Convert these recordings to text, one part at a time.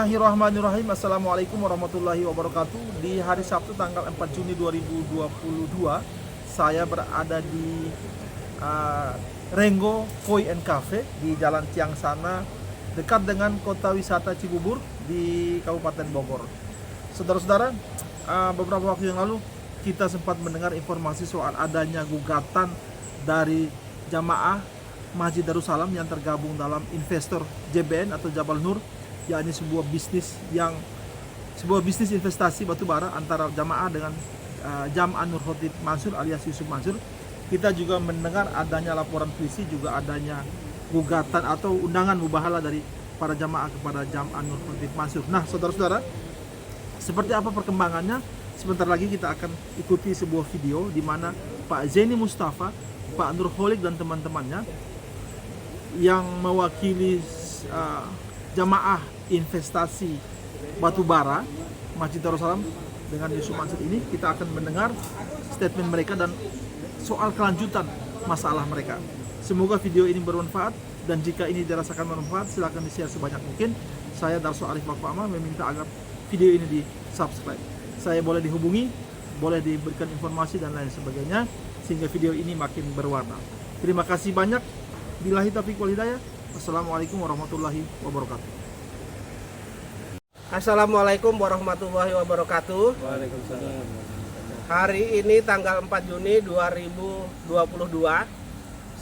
Bismillahirrahmanirrahim. Assalamualaikum warahmatullahi wabarakatuh. Di hari Sabtu tanggal 4 Juni 2022, saya berada di Renggo Koi and Cafe di Jalan Ciangsana, dekat dengan kota wisata Cibubur di Kabupaten Bogor. Saudara-saudara, beberapa waktu yang lalu kita sempat mendengar informasi soal adanya gugatan dari jamaah Masjid Darussalam yang tergabung dalam investor JBN atau Jabal Nur, yakni sebuah bisnis investasi batubara antara jamaah dengan Jam' Nur Khotib Mansur alias Yusuf Mansur. Kita juga mendengar adanya laporan polisi, juga adanya gugatan atau undangan mubahalah dari para jamaah kepada Jam' Nur Khotib Mansur. Nah, saudara-saudara, seperti apa perkembangannya? Sebentar lagi kita akan ikuti sebuah video di mana Pak Zaini Mustafa, Pak Nur Kholik dan teman-temannya yang mewakili jamaah investasi batubara Masjid Darussalam dengan Yusuf Mansur ini, kita akan mendengar statement mereka dan soal kelanjutan masalah mereka. Semoga video ini bermanfaat, dan jika ini dirasakan bermanfaat, silakan di-share sebanyak mungkin. Saya Darso Arif Makfama meminta agar video ini di-subscribe. Saya boleh dihubungi, boleh diberikan informasi dan lain sebagainya, sehingga video ini makin berwarna. Terima kasih banyak. Billahi taufiq wal hidayah. Assalamualaikum warahmatullahi wabarakatuh. Assalamualaikum warahmatullahi wabarakatuh. Waalaikumsalam. Hari ini tanggal 4 Juni 2022,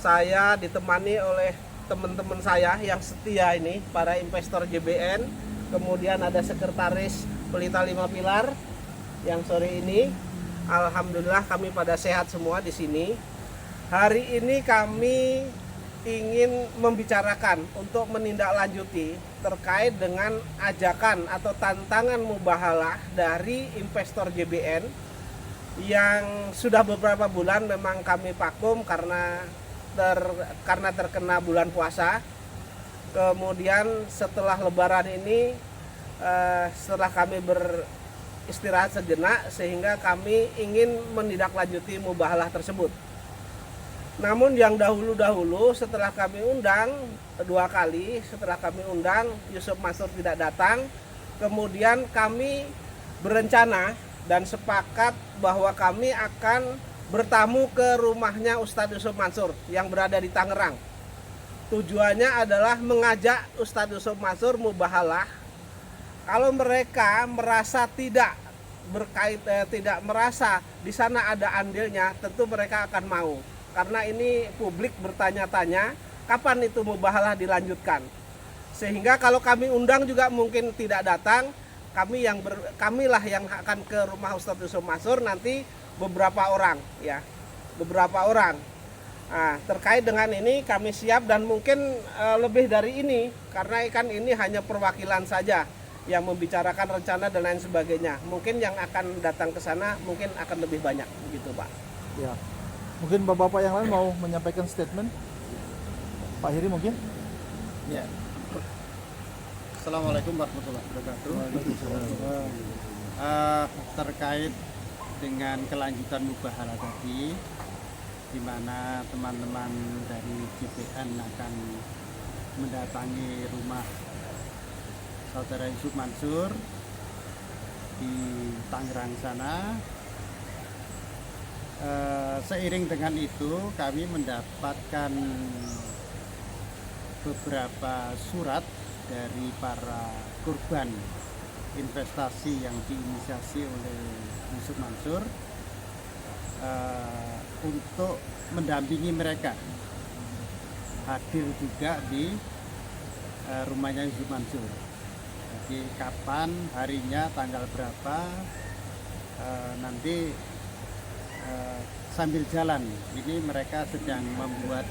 saya ditemani oleh teman-teman saya yang setia ini, para investor JBN. Kemudian ada sekretaris Pelita 5 Pilar yang sore ini. Alhamdulillah kami pada sehat semua di sini. Hari ini kami ingin membicarakan untuk menindaklanjuti terkait dengan ajakan atau tantangan mubahalah dari investor JBN yang sudah beberapa bulan memang kami vakum karena terkena bulan puasa. Kemudian setelah lebaran ini, setelah kami beristirahat sejenak, sehingga kami ingin menindaklanjuti mubahalah tersebut. Namun yang dahulu-dahulu setelah kami undang 2 kali, setelah kami undang Yusuf Mansur tidak datang, kemudian kami berencana dan sepakat bahwa kami akan bertamu ke rumahnya Ustadz Yusuf Mansur yang berada di Tangerang. Tujuannya adalah mengajak Ustadz Yusuf Mansur mubahalah. Kalau mereka merasa tidak merasa di sana ada andilnya, tentu mereka akan mau. Karena ini publik bertanya-tanya kapan itu mubahalah dilanjutkan. Sehingga kalau kami undang juga mungkin tidak datang, kamilah yang akan ke rumah Ustadz Yusuf Mansur nanti beberapa orang ya. Beberapa orang. Nah, terkait dengan ini kami siap, dan mungkin lebih dari ini, karena kan ini hanya perwakilan saja yang membicarakan rencana dan lain sebagainya. Mungkin yang akan datang ke sana mungkin akan lebih banyak begitu, Pak. Ya. Mungkin bapak-bapak yang lain mau menyampaikan statement. Pak Hiri mungkin? Ya. Assalamualaikum warahmatullahi wabarakatuh. Terkait dengan kelanjutan mubahalah tadi, di mana teman-teman dari JBN akan mendatangi rumah saudara Yusuf Mansur di Tangerang sana. Seiring dengan itu kami mendapatkan beberapa surat dari para korban investasi yang diinisiasi oleh Yusuf Mansur untuk mendampingi mereka hadir juga di rumahnya Yusuf Mansur. Jadi kapan, harinya, tanggal berapa, nanti sambil jalan ini mereka sedang membuat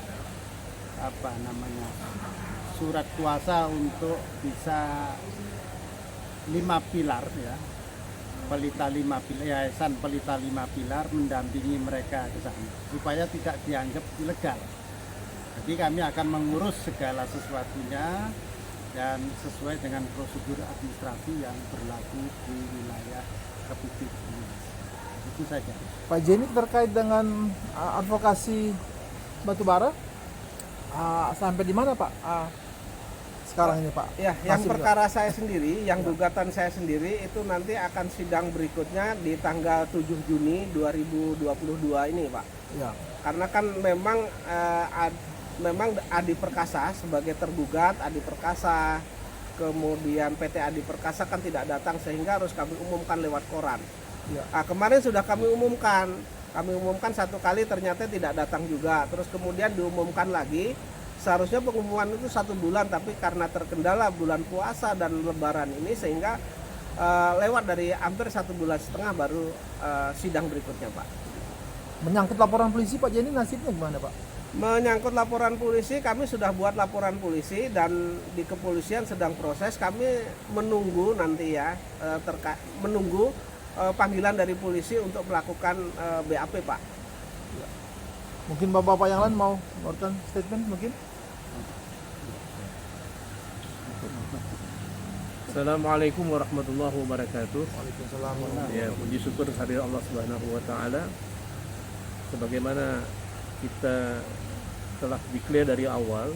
surat kuasa untuk bisa 5 pilar ya, Pelita 5 Pilar, Yayasan Pelita 5 Pilar mendampingi mereka ke sana supaya tidak dianggap ilegal. Jadi kami akan mengurus segala sesuatunya dan sesuai dengan prosedur administrasi yang berlaku di wilayah Republik Indonesia. Itu saja. Pak Zaini, terkait dengan advokasi batubara, sampai di mana Pak? sekarang ini Pak? Ya, yang Hasilnya. perkara saya sendiri, yang gugatan saya sendiri itu nanti akan sidang berikutnya di tanggal 7 Juni 2022 ini, Pak. Ya. Karena kan memang Adi Perkasa sebagai tergugat, Adi Perkasa, kemudian PT Adi Perkasa kan tidak datang sehingga harus kami umumkan lewat koran. Ya. Kemarin sudah kami umumkan satu kali ternyata tidak datang juga, terus kemudian diumumkan lagi. Seharusnya pengumuman itu 1 bulan, tapi karena terkendala bulan puasa dan lebaran ini sehingga lewat dari hampir 1,5 bulan baru sidang berikutnya, Pak. Menyangkut laporan polisi Pak Jenny, nasibnya gimana Pak? Menyangkut laporan polisi, kami sudah buat laporan polisi dan di kepolisian sedang proses. Kami menunggu nanti ya, menunggu panggilan dari polisi untuk melakukan BAP, Pak. Mungkin bapak-bapak yang lain mau memberikan statement mungkin? Assalamualaikum warahmatullahi wabarakatuh. Waalaikumsalam. Ya, puji syukur kehadirat Allah Subhanahu wa taala. Sebagaimana kita telah declare dari awal,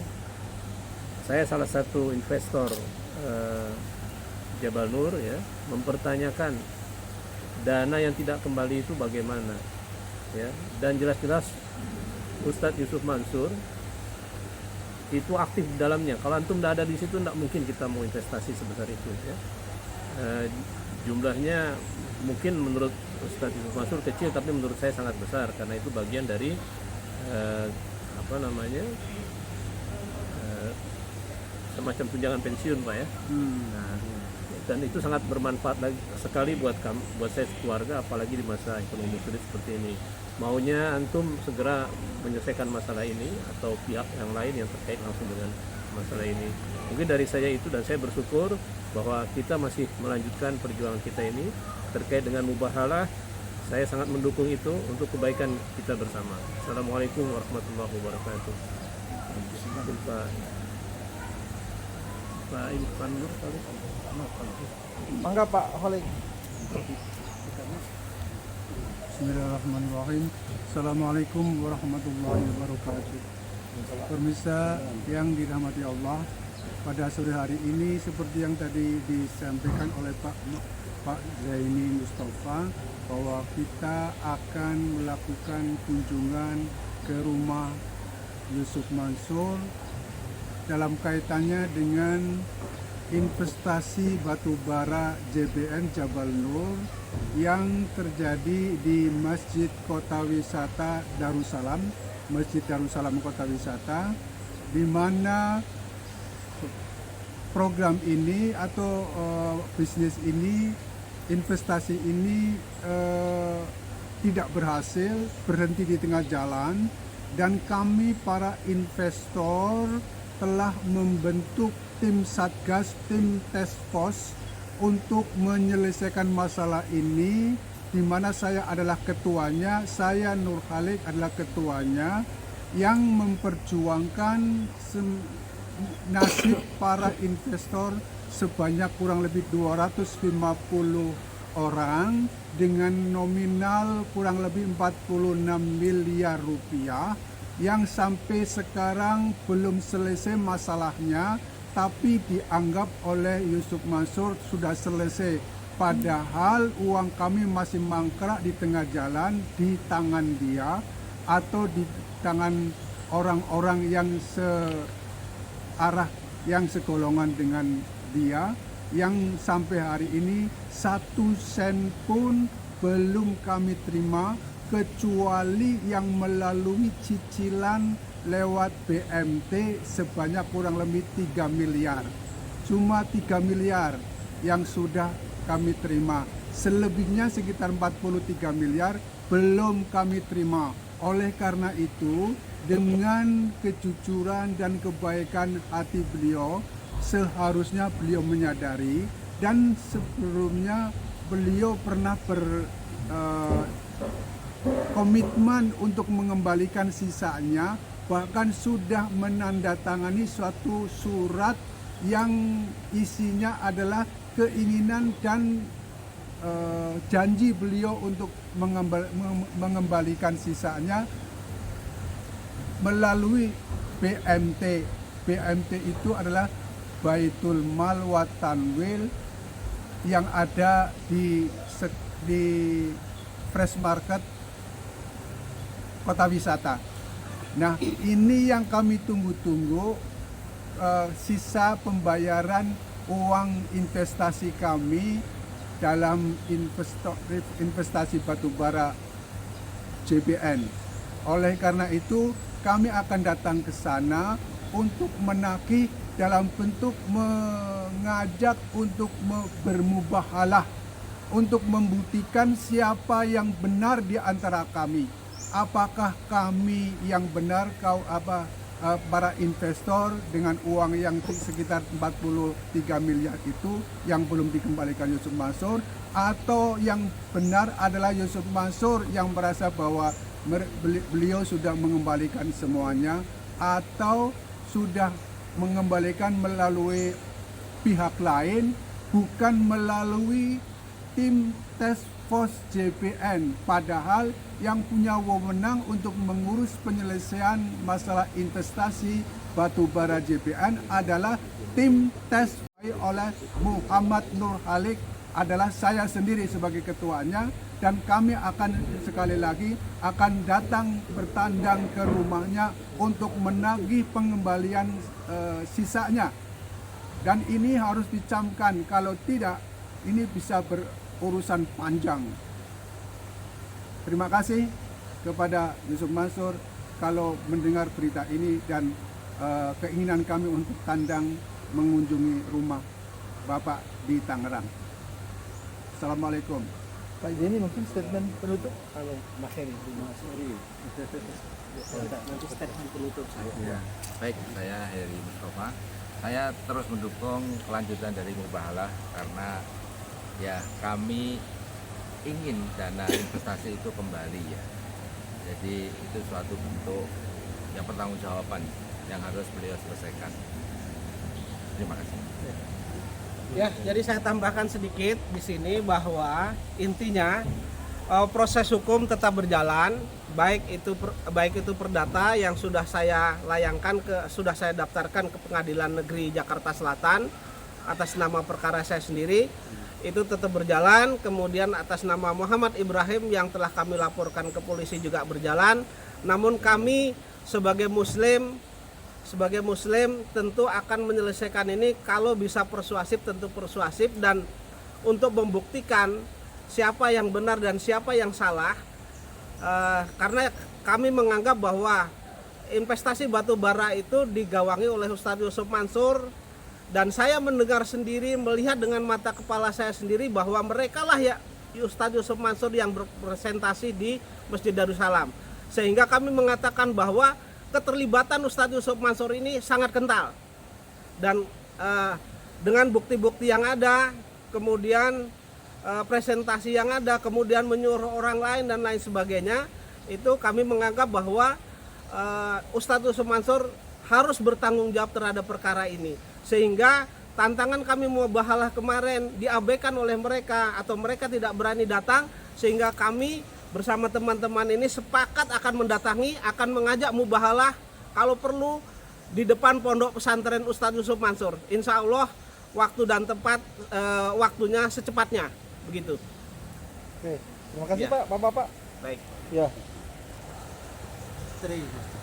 saya salah satu investor Jabal Nur ya, mempertanyakan dana yang tidak kembali itu bagaimana. Ya, dan jelas-jelas Ustadz Yusuf Mansur itu aktif di dalamnya. Kalau antum tidak ada di situ, tidak mungkin kita mau investasi sebesar itu. Ya. Jumlahnya mungkin menurut Ustadz Yusuf Mansur kecil, tapi menurut saya sangat besar karena itu bagian dari semacam tunjangan pensiun, Pak ya. Nah, dan itu sangat bermanfaat sekali buat saya keluarga, apalagi di masa ekonomi sulit seperti ini. Maunya antum segera menyelesaikan masalah ini atau pihak yang lain yang terkait langsung dengan masalah ini. Mungkin dari saya itu, dan saya bersyukur bahwa kita masih melanjutkan perjuangan kita ini terkait dengan mubahalah. Saya sangat mendukung itu untuk kebaikan kita bersama. Assalamualaikum warahmatullahi wabarakatuh. Pak Irfan Nur kali. Mangga Pak Holik. Bismillahirrahmanirrahim. Assalamualaikum warahmatullahi wabarakatuh. Pemirsa yang dirahmati Allah, pada sore hari ini seperti yang tadi disampaikan oleh Pak Zaini Mustafa bahwa kita akan melakukan kunjungan ke rumah Yusuf Mansur dalam kaitannya dengan investasi batubara JBN Jabal Nur yang terjadi di Masjid Kota Wisata Darussalam, Masjid Darussalam Kota Wisata, di mana program ini atau bisnis ini, investasi ini tidak berhasil, berhenti di tengah jalan, dan kami para investor telah membentuk tim Satgas, tim task force untuk menyelesaikan masalah ini, di mana saya adalah ketuanya, saya Nur Khalik adalah ketuanya, yang memperjuangkan nasib para investor sebanyak kurang lebih 250 orang dengan nominal kurang lebih 46 miliar rupiah yang sampai sekarang belum selesai masalahnya, tapi dianggap oleh Yusuf Mansur sudah selesai. Padahal uang kami masih mangkrak di tengah jalan di tangan dia atau di tangan orang-orang yang searah, yang segolongan dengan dia, yang sampai hari ini 1 sen pun belum kami terima, kecuali yang melalui cicilan lewat BMT sebanyak kurang lebih 3 miliar. Cuma 3 miliar yang sudah kami terima. Selebihnya sekitar 43 miliar belum kami terima. Oleh karena itu, dengan kejujuran dan kebaikan hati beliau, seharusnya beliau menyadari, dan sebelumnya beliau pernah komitmen untuk mengembalikan sisanya, bahkan sudah menandatangani suatu surat yang isinya adalah keinginan dan janji beliau untuk mengembalikan sisanya melalui BMT. BMT itu adalah Baitul Mal wa Tanwil yang ada di Fresh Market Kota Wisata. Nah, ini yang kami tunggu-tunggu, sisa pembayaran uang investasi kami dalam investasi batubara JBN. Oleh karena itu, kami akan datang ke sana untuk menagih dalam bentuk mengajak untuk bermubahalah, untuk membuktikan siapa yang benar di antara kami. Apakah kami yang benar, para investor dengan uang yang sekitar 43 miliar itu yang belum dikembalikan Yusuf Mansur, atau yang benar adalah Yusuf Mansur yang merasa bahwa beliau sudah mengembalikan semuanya, atau sudah mengembalikan melalui pihak lain, bukan melalui tim task force JPN, padahal yang punya wewenang untuk mengurus penyelesaian masalah investasi batubara JPN adalah tim task force oleh Muhammad Nur Halik, adalah saya sendiri sebagai ketuanya, dan kami akan sekali lagi akan datang bertandang ke rumahnya untuk menagih pengembalian sisanya. Dan ini harus dicamkan, kalau tidak ini bisa berurusan panjang. Terima kasih kepada Yusuf Mansur kalau mendengar berita ini, dan keinginan kami untuk tandang mengunjungi rumah Bapak di Tangerang. Assalamualaikum. Pak Denny, mungkin statement penutup. Kalau Mas Heri, nanti statement penutup saya. Ya, baik, saya Heri Mustafa. Saya terus mendukung kelanjutan dari mubahalah karena ya kami ingin dana investasi itu kembali ya. Jadi itu suatu bentuk yang pertanggungjawaban yang harus beliau selesaikan. Terima kasih. Ya, jadi saya tambahkan sedikit di sini bahwa intinya proses hukum tetap berjalan, baik itu perdata yang sudah saya sudah saya daftarkan ke Pengadilan Negeri Jakarta Selatan atas nama perkara saya sendiri, itu tetap berjalan. Kemudian atas nama Muhammad Ibrahim yang telah kami laporkan ke polisi juga berjalan. Namun kami sebagai muslim tentu akan menyelesaikan ini kalau bisa persuasif, tentu persuasif, dan untuk membuktikan siapa yang benar dan siapa yang salah, karena kami menganggap bahwa investasi batu bara itu digawangi oleh Ustadz Yusuf Mansur, dan saya mendengar sendiri, melihat dengan mata kepala saya sendiri bahwa mereka lah ya Ustadz Yusuf Mansur yang berpresentasi di Masjid Darussalam, sehingga kami mengatakan bahwa keterlibatan Ustadz Yusuf Mansur ini sangat kental, dan dengan bukti-bukti yang ada, kemudian presentasi yang ada, kemudian menyuruh orang lain dan lain sebagainya, itu kami menganggap bahwa Ustadz Yusuf Mansur harus bertanggung jawab terhadap perkara ini, sehingga tantangan kami mubahalah kemarin diabaikan oleh mereka atau mereka tidak berani datang, sehingga kami bersama teman-teman ini sepakat akan mendatangi, akan mengajak mubahalah kalau perlu di depan pondok pesantren Ustadz Yusuf Mansur. Insya Allah waktu dan tempat waktunya secepatnya, begitu. Oke, terima kasih Ya. Pak, Bapak-bapak. Baik. Ya.